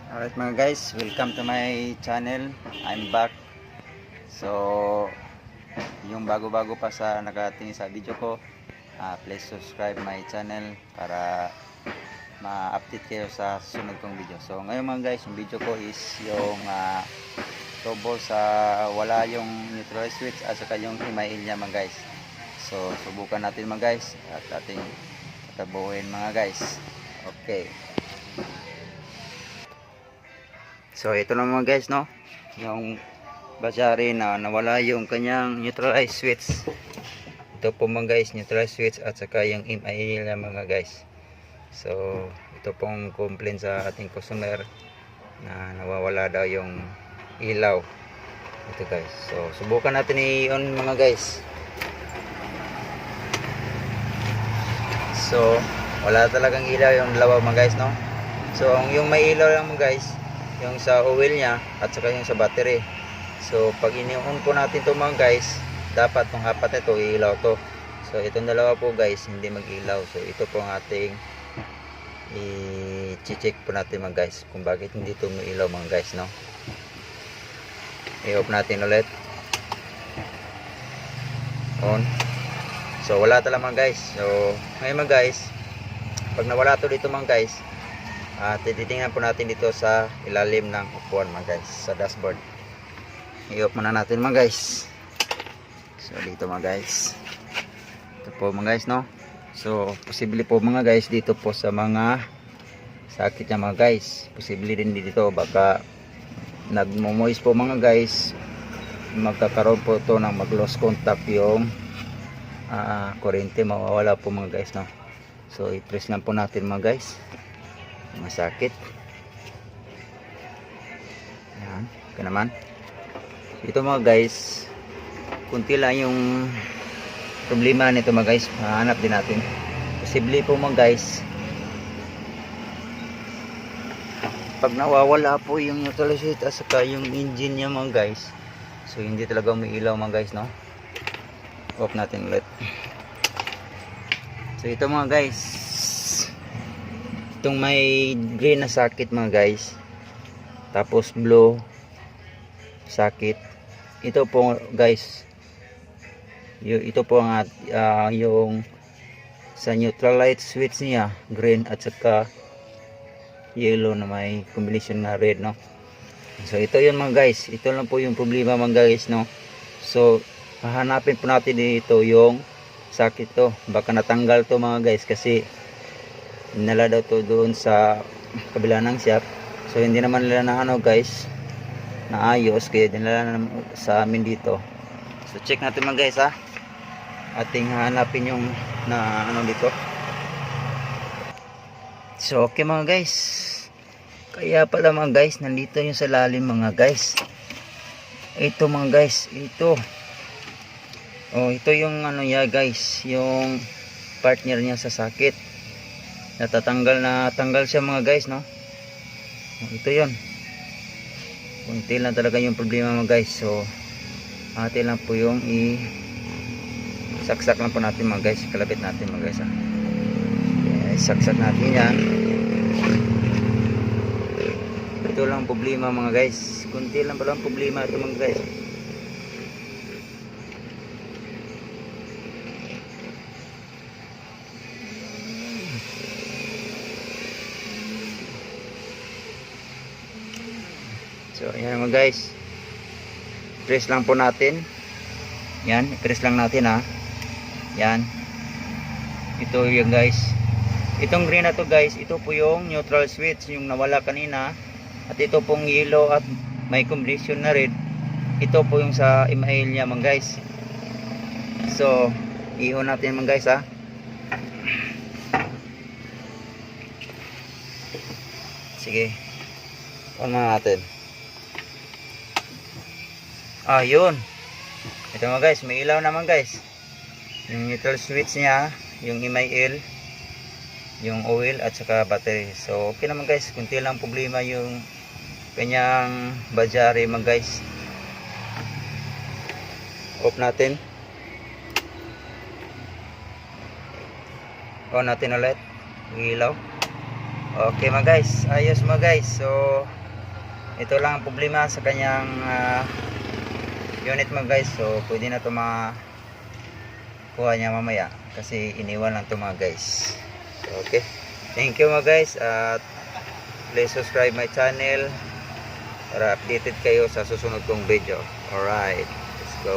Alright mga guys, welcome to my channel. I'm back. So, yung bago-bago pa sa nakatingin sa video ko, please subscribe my channel para ma-update kayo sa susunod kong video. So, ngayon mga guys, yung video ko is yung turbo sa wala yung neutral switch at saka yung email niya mga guys. So, subukan natin mga guys at ating tatabuhin mga guys. Okay. So ito na mga guys, no, yung battery na nawala yung kanyang neutralize switch. Ito po mga guys, neutralize switch at saka yung MIA na mga guys. So ito pong complaint sa ating customer na nawawala daw yung ilaw. Ito guys, so subukan natin i-on mga guys. So wala talagang ilaw yung dalawa mga guys, no. So yung may ilaw lang mga guys, yung sa oil niya at saka yung sa battery. So pag ini-on po natin to mga guys, dapat tong apat ito ilaw to. So itong dalawa po guys hindi mag-ilaw. So ito po ang ating i-check po natin mga guys kung bakit hindi ito mag-ilaw mga guys, no. I-off natin ulit. On. So wala talaga mga guys. So ngayon mga guys, pag nawala to dito mga guys, titingnan po natin dito sa ilalim ng upuan mga guys, sa dashboard. I-off muna natin mga guys. So dito mga guys, ito po mga guys, no. So posible po mga guys dito po sa mga sakit niya mga guys, posible din dito baka nagmo-moist po mga guys, magkakaroon po ito ng mag-loss contact yung kuryente, mawawala po mga guys, no. So i-press lang po natin mga guys, masakit. Yan, ito naman. Ito mga guys, kunti lang yung problema nito mga guys. Mahanap din natin. Posible po mga guys, pag nawawala po yung neutral switch at saka yung engine niya mga guys, so hindi talaga umiilaw mga guys, no. Off natin ulit. So ito mga guys, itong may green na sakit mga guys, tapos blue sakit, ito po guys, ito po ang yung sa neutral light switch niya green at saka yellow na may combination na red, no. So ito yun mga guys, ito lang po yung problema mga guys, no. So hahanapin po natin dito yung sakit to, baka natanggal to mga guys kasi dinala daw to doon sa kabila ng shop. So hindi naman nila na guys naayos, kaya dinala na sa amin dito. So check natin mga guys, ating hanapin yung na dito. So okay mga guys, kaya pala mga guys nandito yung sa lalim mga guys. Ito mga guys, ito ito yung niya guys, yung partner niya sa sakit, natanggal siya mga guys, no. Ito yun, kunti lang talaga yung problema mga guys. So ate lang po yung saksak lang po natin mga guys, kalabit natin mga guys, okay, saksak natin yan. Ito lang problema mga guys, kunti lang pala ang problema ito mga guys. So ayan mga guys, press lang po natin yan, press lang natin yan, ito yung guys, itong green na to guys, ito po yung neutral switch yung nawala kanina, at ito pong yellow at may combination na red, ito po yung sa email niya mga guys. So i-on natin mga guys, sige, on na natin. Yun. Ito mga guys, may ilaw naman guys. Yung neutral switch niya, yung email, yung oil at saka battery. So okay naman guys, kunti lang problema yung kanyang battery mga guys. Off natin. On natin ulit yung ilaw. Okay mga guys, ayos mga guys. So ito lang ang problema sa kanyang unit mga guys. So pwede na ito kuha niya mamaya kasi iniwan lang ito mga guys. So, okay, thank you mga guys, at please subscribe my channel para updated kayo sa susunod kong video. Alright.